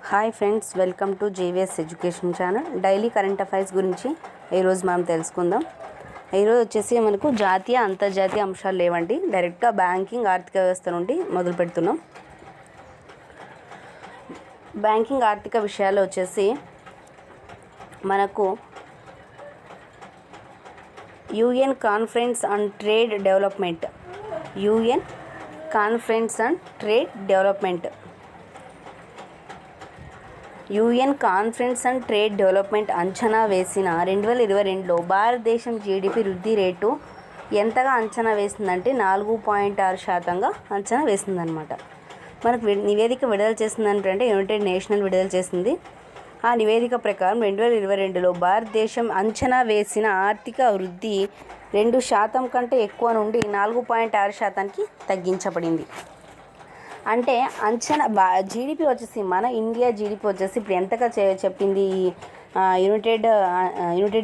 Hi friends, welcome to JVS education channel. Daily current affairs గురించి ఈరోజు మనం తెలుసుకుందాం. ఈరోజు వచ్చేసి మనకు జాతీయ అంతర్జాతీయ అంశాలు లేవండి. డైరెక్ట్గా బ్యాంకింగ్ ఆర్థిక వ్యవస్థ నుండి మొదలు పెడుతున్నాం. బ్యాంకింగ్ ఆర్థిక విషయాలు వచ్చేసి మనకు UN conference on trade development UN conference on trade development అంచనా వేసిన 2022లో భారతదేశం జీడిపి వృద్ధి రేటు ఎంతగా అంచనా వేసిందంటే 4.6% అంచనా వేసిందనమాట. మనకు నివేదిక విడుదల చేసిందంటే యునైటెడ్ నేషనల్ విడుదల చేసింది. ఆ నివేదిక ప్రకారం 2022లో భారతదేశం అంచనా వేసిన ఆర్థిక వృద్ధి 2% కంటే ఎక్కువ నుండి 4.6%కి తగ్గించబడింది. అంటే అంచనా జీడిపి వచ్చేసి మన ఇండియా జీడిపి వచ్చేసి ఇప్పుడు ఎంతగా చెప్పింది యునైటెడ్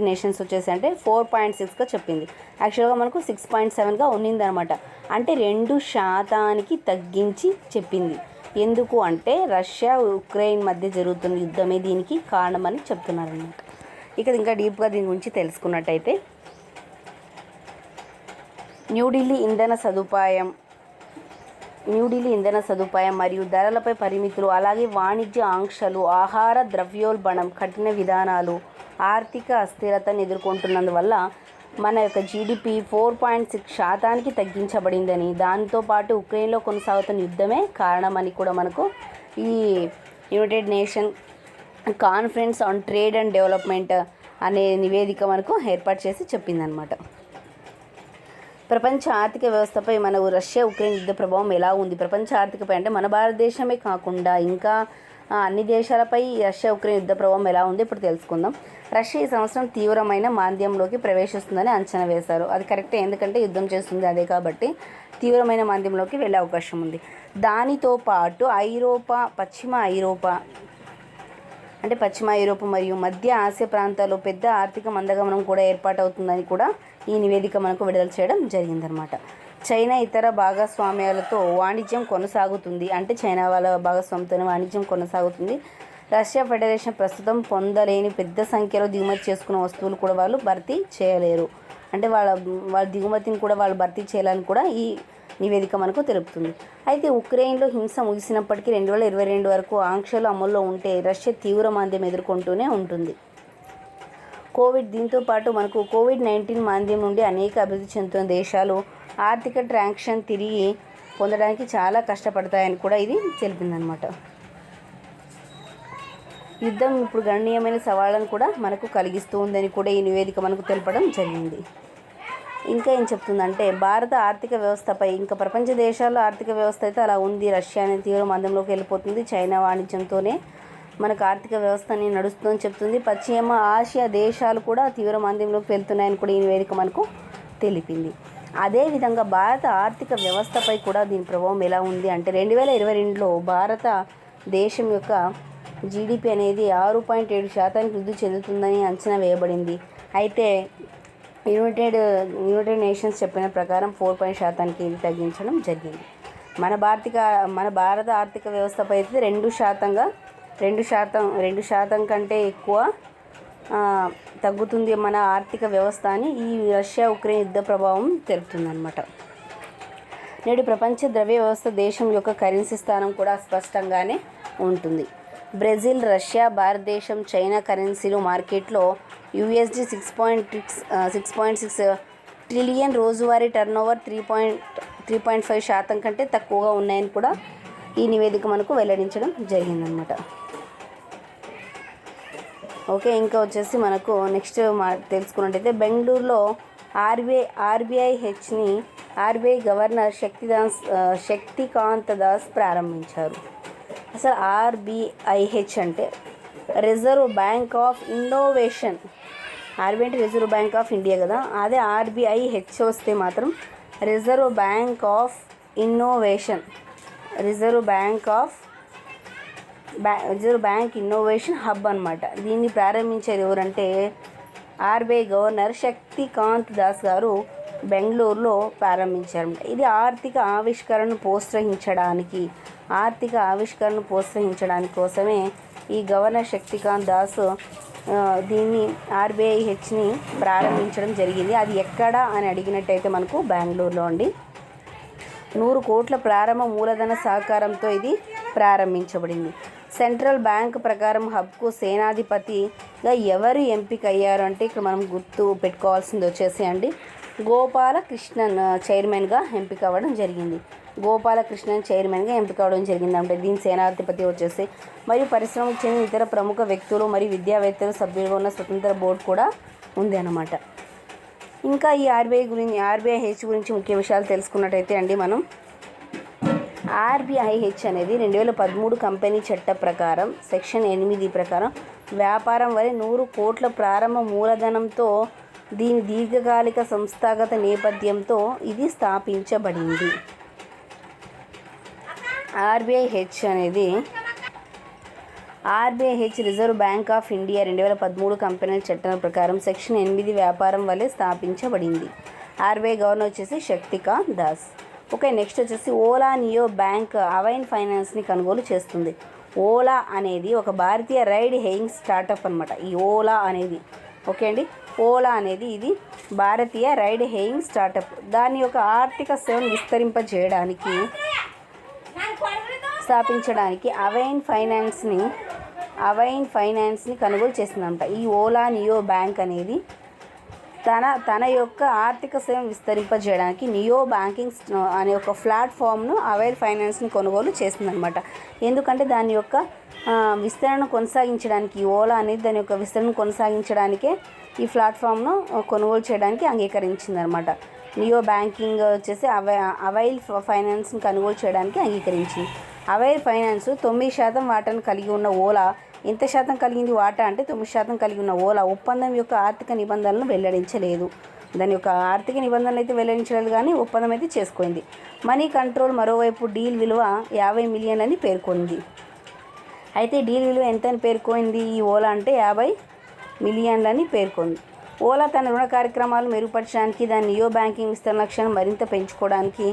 నేషన్స్ వచ్చేసి అంటే 4.6గా చెప్పింది. యాక్చువల్గా మనకు 6.7గా ఉన్నిందనమాట. అంటే 2% తగ్గించి చెప్పింది. ఎందుకు అంటే రష్యా ఉక్రెయిన్ మధ్య జరుగుతున్న యుద్ధమే దీనికి కారణమని చెప్తున్నారనమాట. ఇక ఇంకా డీప్గా దీని గురించి తెలుసుకున్నట్టయితే న్యూఢిల్లీ ఇంధన సదుపాయం మరియు ధరలపై పరిమితులు, అలాగే వాణిజ్య ఆంక్షలు, ఆహార ద్రవ్యోల్బణం, కఠిన విధానాలు ఆర్థిక అస్థిరతను ఎదుర్కొంటున్నందువల్ల మన యొక్క జీడిపి 4.6%కి తగ్గించబడిందని, దాంతోపాటు ఉక్రెయిన్లో కొనసాగుతున్న యుద్ధమే కారణమని కూడా మనకు ఈ United nation conference on trade and development అనే నివేదిక మనకు ఏర్పాటు చేసి చెప్పిందనమాట. ప్రపంచ ఆర్థిక వ్యవస్థపై మన రష్యా ఉక్రెయిన్ యుద్ధ ప్రభావం ఎలా ఉంది? ప్రపంచ ఆర్థికపై అంటే మన భారతదేశమే కాకుండా ఇంకా అన్ని దేశాలపై రష్యా ఉక్రెయిన్ యుద్ధ ప్రభావం ఎలా ఉంది ఇప్పుడు తెలుసుకుందాం. రష్యా ఈ సంవత్సరం తీవ్రమైన మాంద్యంలోకి ప్రవేశిస్తుందని అంచనా వేశారు. అది కరెక్టే, ఎందుకంటే యుద్ధం చేస్తుంది అదే కాబట్టి తీవ్రమైన మాంద్యంలోకి వెళ్ళే అవకాశం ఉంది. దానితో పాటు పశ్చిమ ఐరోపా మరియు మధ్య ఆసియా ప్రాంతాల్లో పెద్ద ఆర్థిక మందగమనం కూడా ఏర్పాటవుతుందని కూడా ఈ నివేదిక మనకు విడుదల చేయడం జరిగిందనమాట. చైనా ఇతర భాగస్వామ్యాలతో వాణిజ్యం కొనసాగుతుంది. అంటే చైనా వాళ్ళ భాగస్వామ్యంతో వాణిజ్యం కొనసాగుతుంది. రష్యా ఫెడరేషన్ ప్రస్తుతం పొందలేని పెద్ద సంఖ్యలో దిగుమతి చేసుకున్న వస్తువులు కూడా వాళ్ళు భర్తీ చేయలేరు. అంటే వాళ్ళ దిగుమతిని కూడా వాళ్ళు భర్తీ చేయాలని కూడా ఈ నివేదిక మనకు తెలుపుతుంది. అయితే ఉక్రెయిన్లో హింస ముగిసినప్పటికీ 2022 వరకు ఆంక్షలు అమల్లో ఉంటే రష్యా తీవ్ర మాంద్యం ఎదుర్కొంటూనే ఉంటుంది. దీంతో పాటు మనకు కోవిడ్-19 మాంద్యం నుండి అనేక అభివృద్ధి చెందుతున్న దేశాలు ఆర్థిక ట్రాక్షన్ తిరిగి పొందడానికి చాలా కష్టపడతాయని కూడా ఇది తెలిపిందనమాట. యుద్ధం ఇప్పుడు గణనీయమైన సవాళ్ళను కూడా మనకు కలిగిస్తూ ఉందని కూడా ఈ నివేదిక మనకు తెలపడం జరిగింది. ఇంకా ఏం చెప్తుందంటే భారత ఆర్థిక వ్యవస్థపై ఇంకా ప్రపంచ దేశాల్లో ఆర్థిక వ్యవస్థ అయితే అలా ఉంది. రష్యా అనేది తీవ్ర మందంలోకి వెళ్ళిపోతుంది. చైనా వాణిజ్యంతోనే మనకు ఆర్థిక వ్యవస్థని నడుస్తుందని చెప్తుంది. పశ్చిమ ఆసియా దేశాలు కూడా తీవ్ర మాంద్యంలోకి వెళ్తున్నాయని కూడా ఈ నివేదిక మనకు తెలిపింది. అదేవిధంగా భారత ఆర్థిక వ్యవస్థపై కూడా దీని ప్రభావం ఎలా ఉంది అంటే 2022లో భారత దేశం యొక్క జీడిపి అనేది 6.7% వృద్ధి చెందుతుందని అంచనా వేయబడింది. అయితే యునైటెడ్ నేషన్స్ చెప్పిన ప్రకారం 4% ఇది తగ్గించడం జరిగింది. మన భారత ఆర్థిక వ్యవస్థపై అయితే 2% కంటే ఎక్కువ తగ్గుతుంది మన ఆర్థిక వ్యవస్థ అని ఈ రష్యా ఉక్రెయిన్ యుద్ధ ప్రభావం తెలుపుతుందన్నమాట. నేడు ప్రపంచ ద్రవ్య వ్యవస్థ దేశం యొక్క కరెన్సీ స్థానం కూడా స్పష్టంగానే ఉంటుంది. బ్రెజిల్, రష్యా, భారతదేశం, చైనా కరెన్సీలు మార్కెట్లో USD 6.6 ట్రిలియన్, రోజువారీ టర్నోవర్ 3.5% కంటే తక్కువగా ఉన్నాయని కూడా ఈ నివేదిక మనకు వెల్లడించడం జరిగిందనమాట. ఓకే, ఇంకా వచ్చేసి మనకు నెక్స్ట్ తెలుసుకున్నట్టయితే బెంగళూరులో ఆర్బీఐ గవర్నర్ శక్తికాంత దాస్ ప్రారంభించారు. అసలు RBIH అంటే reserve bank of innovation. RBI అంటే రిజర్వ్ బ్యాంక్ ఆఫ్ ఇండియా కదా, అదే RBIH వస్తే మాత్రం reserve bank of innovation, reserve bank innovation hub అనమాట. దీన్ని ప్రారంభించేది ఎవరంటే RBI గవర్నర్ శక్తికాంత్ దాస్ గారు బెంగళూరులో ప్రారంభించారు. ఇది ఆర్థిక ఆవిష్కరణను ప్రోత్సహించడానికి కోసమే ఈ గవర్నర్ శక్తికాంత్ దాస్ దీన్ని ఆర్బీఐహెచ్ని ప్రారంభించడం జరిగింది. అది ఎక్కడ అని అడిగినట్టయితే మనకు బెంగళూరులో అండి. 100 కోట్ల ప్రారంభ మూలధన సహకారంతో ఇది ప్రారంభించబడింది. సెంట్రల్ బ్యాంక్ ప్రకారం హబ్కు సేనాధిపతిగా ఎవరు ఎంపిక అయ్యారు అంటే ఇక్కడ మనం గుర్తు పెట్టుకోవాల్సింది వచ్చేసి అండి గోపాలకృష్ణన్ చైర్మన్గా ఎంపిక అవ్వడం జరిగింది. గోపాలకృష్ణన్ చైర్మన్గా ఎంపిక అవ్వడం జరిగింది. అంటే దీని సేనాధిపతి వచ్చేసి మరియు పరిశ్రమకు చెందిన ఇతర ప్రముఖ వ్యక్తులు మరియు విద్యావేత్తలు సభ్యులుగా ఉన్న స్వతంత్ర బోర్డు కూడా ఉంది అన్నమాట. ఇంకా ఈ ఆర్బీఐహెచ్ గురించి ముఖ్య విషయాలు తెలుసుకున్నట్టయితే అండి మనం ఆర్బీఐహెచ్ అనేది 2013 కంపెనీ చట్ట ప్రకారం సెక్షన్ 8 ప్రకారం వ్యాపారం వరే 100 కోట్ల ప్రారంభ మూలధనంతో దీని దీర్ఘకాలిక సంస్థాగత నేపథ్యంతో ఇది స్థాపించబడింది. ఆర్బీఐహెచ్ రిజర్వ్ బ్యాంక్ ఆఫ్ ఇండియా 2013 కంపెనీల చట్టం ప్రకారం సెక్షన్ 8 వ్యాపారం వల్లే స్థాపించబడింది. ఆర్బీఐ గవర్నర్ వచ్చేసి శక్తికాంత్ దాస్. ఓకే, నెక్స్ట్ వచ్చేసి ఓలా నియో బ్యాంక్ అవైన్ ఫైనాన్స్ని కొనుగోలు చేస్తుంది. ఓలా అనేది ఒక భారతీయ రైడ్ హెయింగ్ స్టార్టప్ అనమాట. ఈ ఓలా అనేది ఓకే అండి, ఓలా అనేది ఇది భారతీయ రైడ్ హెయింగ్ స్టార్టప్. దాని యొక్క ఆర్థిక సేవను విస్తరింపజేయడానికి స్థాపించడానికి అవైన్ ఫైనాన్స్ని కొనుగోలు చేసిందంట. ఈ ఓలా నియో బ్యాంక్ అనేది తన యొక్క ఆర్థిక సేవను విస్తరింపజేయడానికి నియో బ్యాంకింగ్ అనే ఒక ప్లాట్ఫామ్ను అవైన్ ఫైనాన్స్ని కొనుగోలు చేసిందనమాట. ఎందుకంటే దాని యొక్క విస్తరణ కొనసాగించడానికి ఓలా అనేది దాని యొక్క విస్తరణ కొనసాగించడానికే ఈ ప్లాట్ఫామ్ను కొనుగోలు చేయడానికి అంగీకరించిందనమాట. నియో బ్యాంకింగ్ వచ్చేసి అవైల్ ఫైనాన్స్ని కొనుగోలు చేయడానికి అంగీకరించింది. అవైల్ ఫైనాన్స్ 9% వాటాను కలిగి ఉన్న ఓలా ఎంత శాతం కలిగింది వాటా అంటే 9% కలిగి ఉన్న ఓలా ఒప్పందం యొక్క ఆర్థిక నిబంధనలను వెల్లడించలేదు. దాని యొక్క ఆర్థిక నిబంధనలు అయితే వెల్లడించలేదు కానీ ఒప్పందం అయితే చేసుకుంది. మనీ కంట్రోల్ మరోవైపు డీల్ విలువ 50 మిలియన్ అని పేర్కొంది. అయితే డీల్ విలువ ఎంత అని పేర్కొంది ఈ ఓలా అంటే 50 మిలియన్లని పేర్కొంది. ఓలా తన రుణ కార్యక్రమాలు మెరుగుపరచడానికి దాని నియో బ్యాంకింగ్ విస్తరణ లక్ష్యాన్ని మరింత పెంచుకోవడానికి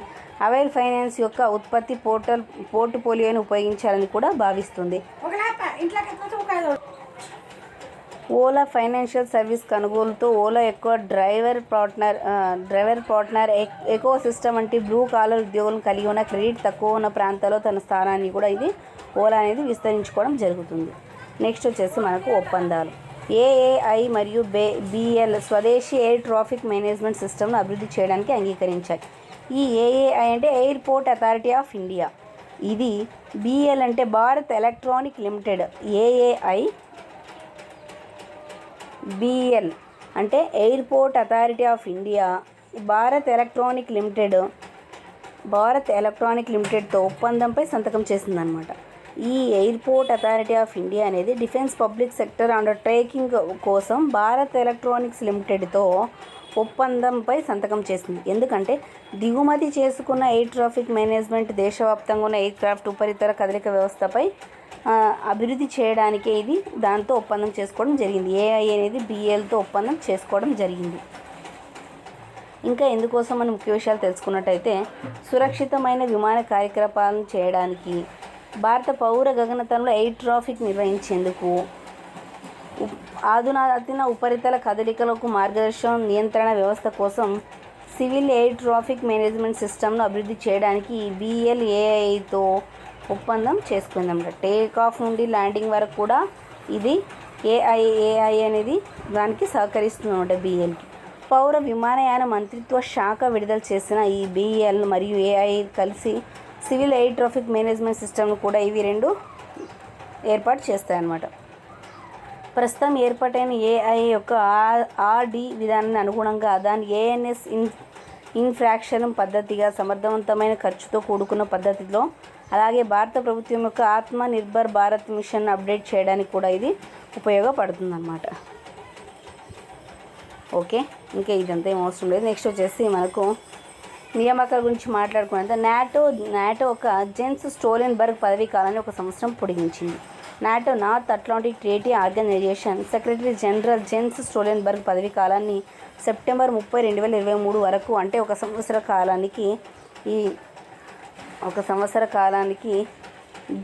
అవైల్ ఫైనాన్స్ యొక్క ఉత్పత్తి పోర్ట్ఫోలియోని ఉపయోగించాలని కూడా భావిస్తుంది. ఓలా ఫైనాన్షియల్ సర్వీస్ కొనుగోలుతో ఓలా యొక్క డ్రైవర్ పార్ట్నర్ ఎకో సిస్టమ్ వంటి బ్లూ కాలర్ ఉద్యోగులను కలిగి ఉన్న క్రెడిట్ తక్కువ ఉన్న ప్రాంతాల్లో తన స్థానాన్ని కూడా ఇది ఓలా అనేది విస్తరించుకోవడం జరుగుతుంది. నెక్స్ట్ వచ్చేసి మనకు ఒప్పందాలు. ఏఏఐ మరియు బిఎల్ స్వదేశీ ఎయిర్ ట్రాఫిక్ మేనేజ్మెంట్ సిస్టమ్ను అభివృద్ధి చేయడానికి అంగీకరించాయి. ఈ ఏఏఐ అంటే ఎయిర్పోర్ట్ అథారిటీ ఆఫ్ ఇండియా, ఇది బిఎల్ అంటే Bharat electronic limited, AAI BL అంటే airport authority of India Bharat electronic లిమిటెడ్తో ఒప్పందంపై సంతకం చేసిందనమాట. ఈ ఎయిర్పోర్ట్ అథారిటీ ఆఫ్ ఇండియా అనేది డిఫెన్స్ పబ్లిక్ సెక్టర్ అండర్టేకింగ్ కోసం భారత్ ఎలక్ట్రానిక్స్ లిమిటెడ్తో ఒప్పందంపై సంతకం చేసింది. ఎందుకంటే దిగుమతి చేసుకున్న ఎయిర్ ట్రాఫిక్ మేనేజ్మెంట్ దేశవ్యాప్తంగా ఉన్న ఎయిర్ క్రాఫ్ట్ ఉపరితల కదలిక వ్యవస్థపై అభివృద్ధి చేయడానికే ఇది దాంతో ఒప్పందం చేసుకోవడం జరిగింది. ఏఐ అనేది బిఎల్తో ఒప్పందం చేసుకోవడం జరిగింది. ఇంకా ఎందుకోసం మనం ముఖ్య విషయాలు తెలుసుకున్నట్టయితే సురక్షితమైన విమాన కార్యకలాపాలను చేయడానికి, భారత పౌర గగనతలంలో ఎయిర్ ట్రాఫిక్ నిర్వహించేందుకు, అధునాతన ఉపరితల కదలికలకు మార్గదర్శక నియంత్రణ వ్యవస్థ కోసం సివిల్ ఎయిర్ ట్రాఫిక్ మేనేజ్మెంట్ సిస్టమ్ను అభివృద్ధి చేయడానికి బిఎల్ఏఐతో ఒప్పందం చేసుకుందాం. టేక్ ఆఫ్ నుండి ల్యాండింగ్ వరకు కూడా ఇది ఏఐ అనేది దానికి సహకరిస్తుందన్నమాట బిఎల్కి. పౌర విమానయాన మంత్రిత్వ శాఖ విడుదల చేసిన ఈ బిఎల్ మరియు ఏఐ కలిసి సివిల్ ఎయిర్ ట్రాఫిక్ మేనేజ్మెంట్ సిస్టమ్ను కూడా ఇవి రెండు ఏర్పాటు చేస్తాయన్నమాట. ప్రస్తుతం ఏర్పాటైన ఏఐ యొక్క ఆర్డి విధానాన్ని అనుగుణంగా దాని ఏఎన్ఎస్ ఇన్ఫ్రాక్షన్ పద్ధతిగా సమర్థవంతమైన ఖర్చుతో కూడుకున్న పద్ధతిలో, అలాగే భారత ప్రభుత్వం యొక్క ఆత్మ నిర్భర్ భారత్ మిషన్ అప్డేట్ చేయడానికి కూడా ఇది ఉపయోగపడుతుందన్నమాట. ఓకే, ఇంకా ఇదంతా ఏం అవసరం లేదు. నెక్స్ట్ వచ్చేసి మనకు నియామకాల గురించి మాట్లాడుకున్నంత నాటో ఒక జెన్స్ స్టోలెన్బర్గ్ పదవీ కాలాన్ని 1 సంవత్సరం పొడిగించింది. NATO North Atlantic Treaty Organization secretary general Jens Stoltenberg పదవీ కాలాన్ని సెప్టెంబర్ 30, 2023 వరకు, అంటే 1 సంవత్సర కాలానికి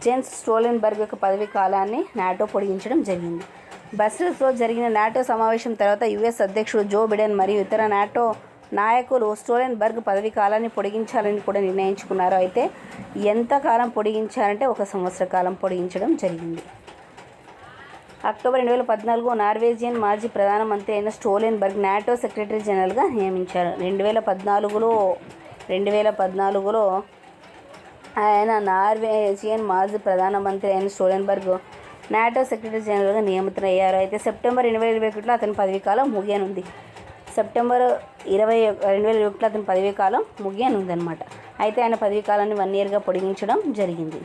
జెన్స్ స్టోలెన్బర్గ్ యొక్క పదవీ కాలాన్ని నాటో పొడిగించడం జరిగింది. బ్రసెల్స్లో జరిగిన నాటో సమావేశం తర్వాత యుఎస్ అధ్యక్షుడు జో బిడెన్ మరియు ఇతర నాటో నాయకులు స్టోలెన్బర్గ్ పదవీ కాలాన్ని పొడిగించాలని కూడా నిర్ణయించుకున్నారు. అయితే ఎంతకాలం పొడిగించారంటే 1 సంవత్సర కాలం పొడిగించడం జరిగింది. అక్టోబర్ 2014 నార్వేజియన్ మాజీ ప్రధానమంత్రి అయిన స్టోలెన్బర్గ్ నాటో సెక్రటరీ జనరల్గా నియమించారు. 2014లో ఆయన నార్వేజియన్ మాజీ ప్రధానమంత్రి అయిన స్టోలెన్బర్గ్ నాటో సెక్రటరీ జనరల్గా నియమితులయ్యారు. అయితే సెప్టెంబర్ 2021లో అతని పదవీ కాలం ముగియనుంది. సెప్టెంబర్ 2021లో అతని పదవీ కాలం ముగియనుందనమాట. అయితే ఆయన పదవీ కాలాన్ని 1 ఇయర్గా పొడిగించడం జరిగింది.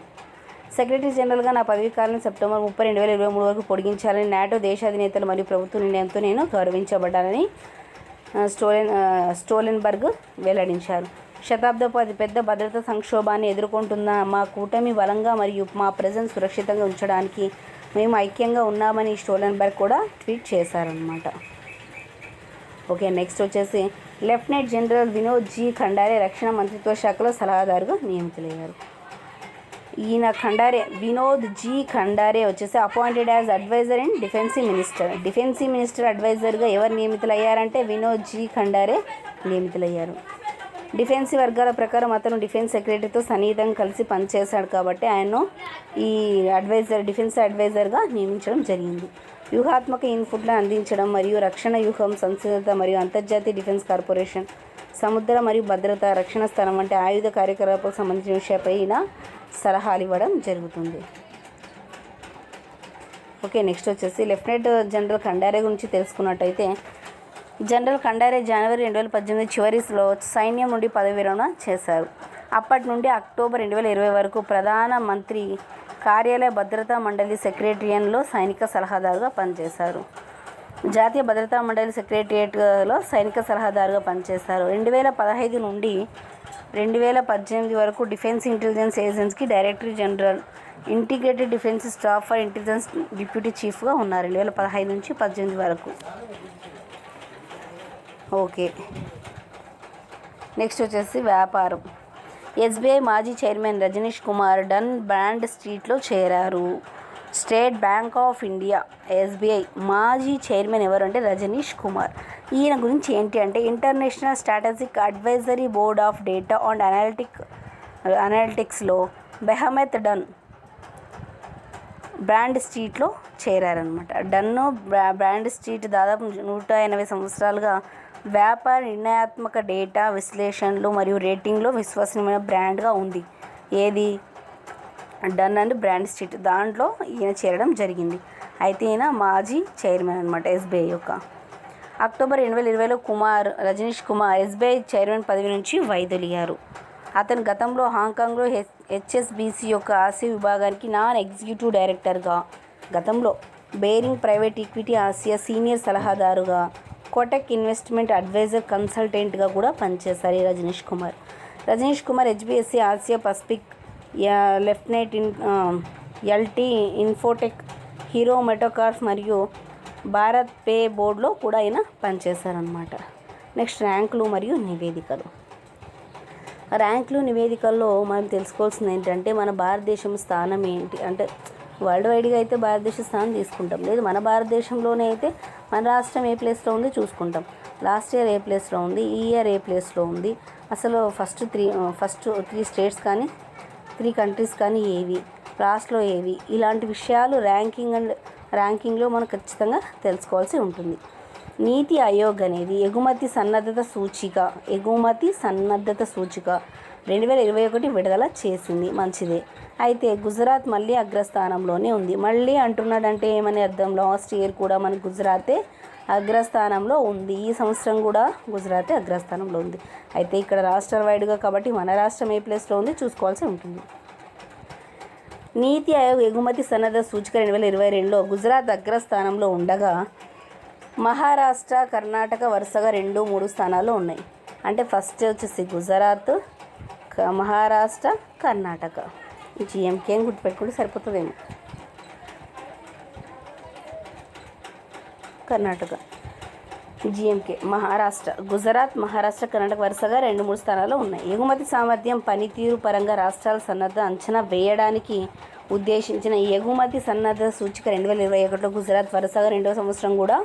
సెక్రటరీ జనరల్గా నా పదవీ కాలాన్ని సెప్టెంబర్ 30, 2023 వరకు పొడిగించాలని నాటో దేశాధినేతలు మరియు ప్రభుత్వ నిర్ణయంతో నేను గౌరవించబడ్డానని స్టోలెన్బర్గ్ వెల్లడించారు. శతాబ్దపు అతిపెద్ద భద్రతా సంక్షోభాన్ని ఎదుర్కొంటున్న మా కూటమి బలంగా మరియు మా ప్రజలను సురక్షితంగా ఉంచడానికి మేము ఐక్యంగా ఉన్నామని స్టోలెన్బర్గ్ కూడా ట్వీట్ చేశారనమాట. ఓకే, నెక్స్ట్ వచ్చేసి lieutenant general Vinod G Khandare రక్షణ మంత్రిత్వ శాఖలో సలహాదారుగా నియమితులయ్యారు. వినోద్ జీ ఖండారే వచ్చేసి appointed as adviser in defensive minister అడ్వైజర్గా ఎవరు నియమితులయ్యారంటే వినోద్ జీ ఖండారే నియమితులయ్యారు. డిఫెన్సివ్ వర్గాల ప్రకారం అతను డిఫెన్స్ సెక్రటరీతో సన్నిహితంగా కలిసి పనిచేశాడు కాబట్టి ఆయన్ను ఈ డిఫెన్స్ అడ్వైజర్గా నియమించడం జరిగింది. వ్యూహాత్మక ఇన్పుట్లను అందించడం మరియు రక్షణ వ్యూహం, సంసిద్ధత మరియు అంతర్జాతీయ డిఫెన్స్ కార్పొరేషన్, సముద్ర మరియు భద్రత, రక్షణ స్థలం వంటి ఆయుధ కార్యకలాపాలకు సంబంధించిన విషయాలపై సలహాలు ఇవ్వడం జరుగుతుంది. ఓకే, నెక్స్ట్ వచ్చేసి లెఫ్టినెంట్ జనరల్ ఖండారే గురించి తెలుసుకున్నట్టయితే జనరల్ ఖండారే జనవరి 2018 చివరిలో సైన్యం నుండి పదవి విరమణ చేశారు. అప్పటి నుండి అక్టోబర్ 2020 వరకు ప్రధాన మంత్రి కార్యాలయ భద్రతా మండలి సెక్రటేరియట్లో సైనిక సలహాదారుగా పనిచేశారు. జాతీయ భద్రతా మండలి సెక్రటేరియట్లో సైనిక సలహాదారుగా పనిచేశారు. 2015 నుండి 2018 వరకు డిఫెన్స్ ఇంటెలిజెన్స్ ఏజెన్సీకి director general, integrated defence staff for intelligence deputy చీఫ్గా ఉన్నారు 2015 నుంచి 2018 వరకు. ఓకే, నెక్స్ట్ వచ్చేసి వ్యాపారం. ఎస్బీఐ మాజీ chairman Rajnish Kumar Dun brand స్ట్రీట్లో చేరారు. State Bank of India SBI మాజీ చైర్మన్ ఎవరు అంటే రజనీష్ కుమార్. ఈయన గురించి ఏంటి అంటే international strategic advisory board of data and అనలిటిక్స్లో బెహమెత్ డన్ బ్రాండ్ స్ట్రీట్లో చేరారనమాట. డన్ను బ్రాండ్ స్ట్రీట్ దాదాపు 180 సంవత్సరాలుగా వ్యాపార నిర్ణయాత్మక డేటా విశ్లేషణలు మరియు రేటింగ్లో విశ్వసనీయమైన బ్రాండ్గా ఉంది. ఏది డన్ అండ్ బ్రాండ్ స్ట్రీట్, దాంట్లో ఈయన చేరడం జరిగింది. అయితే ఈయన మాజీ చైర్మన్ అనమాట ఎస్బీఐ యొక్క. అక్టోబర్ 2020లో రజనీష్ కుమార్ ఎస్బీఐ చైర్మన్ పదవి నుంచి వైదొలిగారు. అతను గతంలో హాంకాంగ్లో హెచ్ఎస్బీసీ యొక్క ఆసియా విభాగానికి నాన్ ఎగ్జిక్యూటివ్ డైరెక్టర్గా, గతంలో Baring private equity Asia senior సలహాదారుగా, కోటక్ ఇన్వెస్ట్మెంట్ అడ్వైజర్ కన్సల్టెంట్గా కూడా పనిచేశారు ఈ Rajnish Kumar. HSBC Asia Pacific, lieutenant LT Infotech, Hero MotoCorp మరియు భారత్ పే బోర్డులో కూడా ఆయన పనిచేశారనమాట. నెక్స్ట్ ర్యాంకులు మరియు నివేదికలు. నివేదికల్లో మనం తెలుసుకోవాల్సింది ఏంటంటే మన భారతదేశం స్థానం ఏంటి అంటే వరల్డ్ వైడ్గా అయితే భారతదేశ స్థానం తీసుకుంటాం, లేదు మన భారతదేశంలోనే అయితే మన రాష్ట్రం ఏ ప్లేస్లో ఉంది చూసుకుంటాం. లాస్ట్ ఇయర్ ఏ ప్లేస్లో ఉంది, ఈ ఇయర్ ఏ ప్లేస్లో ఉంది, అసలు ఫస్ట్ త్రీ స్టేట్స్ కానీ 3 కంట్రీస్ కానీ ఏవి, లాస్ట్లో ఏవి, ఇలాంటి విషయాలు ర్యాంకింగ్లో మనం ఖచ్చితంగా తెలుసుకోవాల్సి ఉంటుంది. నీతి ఆయోగ్ అనేది ఎగుమతి సన్నద్ధత సూచిక 2021 విడుదల చేసింది, మంచిదే. అయితే గుజరాత్ మళ్ళీ అగ్రస్థానంలోనే ఉంది. మళ్ళీ అంటున్నాడంటే ఏమని అర్థం, లాస్ట్ ఇయర్ కూడా మన గుజరాతే అగ్రస్థానంలో ఉంది, ఈ సంవత్సరం కూడా గుజరాతే అగ్రస్థానంలో ఉంది. అయితే ఇక్కడ రాష్ట్ర వైడ్గా కాబట్టి మన రాష్ట్రం ఏ ప్లేస్లో ఉంది చూసుకోవాల్సి ఉంటుంది. నీతి ఆయోగ్ ఎగుమతి సన్నద్ధత సూచిక 2022లో గుజరాత్ అగ్రస్థానంలో ఉండగా మహారాష్ట్ర, కర్ణాటక వరుసగా 2, 3 స్థానాల్లో ఉన్నాయి. అంటే ఫస్ట్ వచ్చేసి గుజరాత్, మహారాష్ట్ర, కర్ణాటక. జిఎంకే అని గుర్తుపెట్టుకుంటే సరిపోతుందేమో. కర్ణాటక జిఎంకే మహారాష్ట్ర, గుజరాత్, మహారాష్ట్ర, కర్ణాటక వరుసగా 2-3 స్థానాల్లో ఉన్నాయి. ఎగుమతి సామర్థ్యం, పనితీరు పరంగా రాష్ట్రాల సన్నద్ధ అంచనా వేయడానికి ఉద్దేశించిన ఎగుమతి సన్నద్ధ సూచిక 2021లో గుజరాత్ వరుసగా 2వ సంవత్సరం కూడా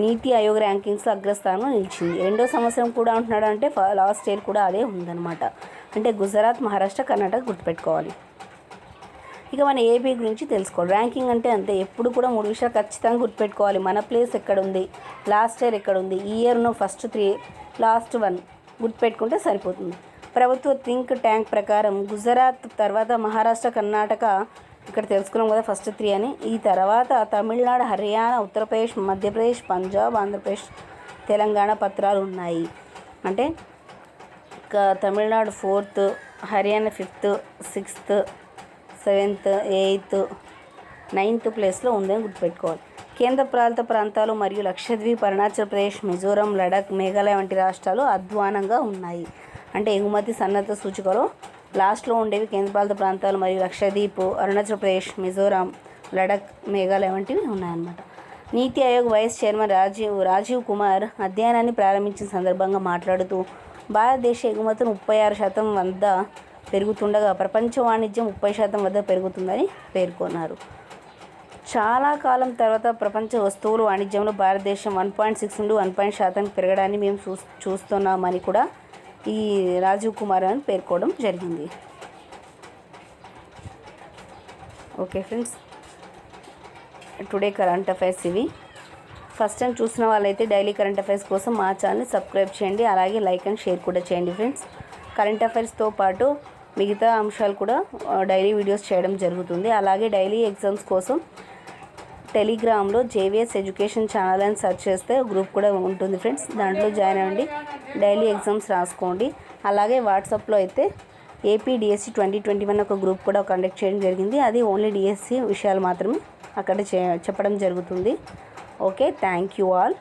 నీతి ఆయోగ్ ర్యాంకింగ్స్లో అగ్రస్థానంలో నిలిచింది. 2వ సంవత్సరం కూడా అంటున్నాడు అంటే లాస్ట్ ఇయర్ కూడా అదే ఉందన్నమాట. అంటే గుజరాత్, మహారాష్ట్ర, కర్ణాటక గుర్తుపెట్టుకోవాలి. ఇక మన ఏపీ గురించి తెలుసుకోవాలి. ర్యాంకింగ్ అంటే అంతే, ఎప్పుడు కూడా 3 విషయాలు ఖచ్చితంగా గుర్తుపెట్టుకోవాలి. మన ప్లేస్ ఎక్కడుంది, లాస్ట్ ఇయర్ ఎక్కడుంది, ఈ ఇయర్ను ఫస్ట్ 3, లాస్ట్ 1 గుర్తుపెట్టుకుంటే సరిపోతుంది. ప్రభుత్వ థింక్ ట్యాంక్ ప్రకారం గుజరాత్ తర్వాత మహారాష్ట్ర, కర్ణాటక ఇక్కడ తెలుసుకున్నాం కదా ఫస్ట్ 3 అని. ఈ తర్వాత తమిళనాడు, హర్యానా, ఉత్తరప్రదేశ్, మధ్యప్రదేశ్, పంజాబ్, ఆంధ్రప్రదేశ్, తెలంగాణ పత్రాలు ఉన్నాయి. అంటే Tamil Nadu 4th, Haryana 5th, 6th, 7th, 8th, 9th ప్లేస్లో ఉందని గుర్తుపెట్టుకోవాలి. కేంద్ర పాలిత ప్రాంతాలు మరియు లక్షద్వీప్, అరుణాచల్ ప్రదేశ్, మిజోరం, లడాక్, మేఘాలయ వంటి రాష్ట్రాలు అధ్వానంగా ఉన్నాయి. అంటే ఎగుమతి సన్నద్ధ సూచికలో లాస్ట్లో ఉండేవి కేంద్రపాలిత ప్రాంతాలు మరియు లక్షద్వీప్, అరుణాచల్ ప్రదేశ్, మిజోరాం, లడాక్, మేఘాలయ వంటివి ఉన్నాయన్నమాట. నీతి ఆయోగ్ వైస్ చైర్మన్ రాజీవ్ కుమార్ అధ్యయనాన్ని ప్రారంభించిన సందర్భంగా మాట్లాడుతూ భారతదేశ ఎగుమతులు 36% వద్ద పెరుగుతుండగా ప్రపంచ వాణిజ్యం 30% వద్ద పెరుగుతుందని పేర్కొన్నారు. చాలా కాలం తర్వాత ప్రపంచ వస్తువుల వాణిజ్యంలో భారతదేశం 1.6 నుండి 1% పెరగడాన్ని మేము చూస్తున్నామని కూడా ఈ రాజీవ్ కుమార్ అని పేర్కోవడం జరిగింది. Okay friends, today current affairs ఇవి. ఫస్ట్ టైం చూసిన వాళ్ళైతే డైలీ కరెంట్ అఫైర్స్ కోసం మా ఛానల్ని సబ్స్క్రైబ్ చేయండి, అలాగే లైక్ అండ్ షేర్ కూడా చేయండి ఫ్రెండ్స్. కరెంట్ అఫైర్స్తో పాటు మిగతా అంశాలు కూడా డైలీ వీడియోస్ చేయడం జరుగుతుంది. అలాగే డైలీ ఎగ్జామ్స్ కోసం టెలిగ్రామ్లో జేవిఎస్ ఎడ్యుకేషన్ ఛానల్ అని సెర్చ్ చేస్తే గ్రూప్ కూడా ఉంటుంది ఫ్రెండ్స్, దాంట్లో జాయిన్ అవ్వండి, డైలీ ఎగ్జామ్స్ రాసుకోండి. అలాగే వాట్సాప్లో అయితే ఏపీ డిఎస్సి 2021 ఒక గ్రూప్ కూడా కండక్ట్ చేయడం జరిగింది. అది ఓన్లీ డిఎస్సి విషయాలు మాత్రమే అక్కడ చెప్పడం జరుగుతుంది. Okay, thank you all.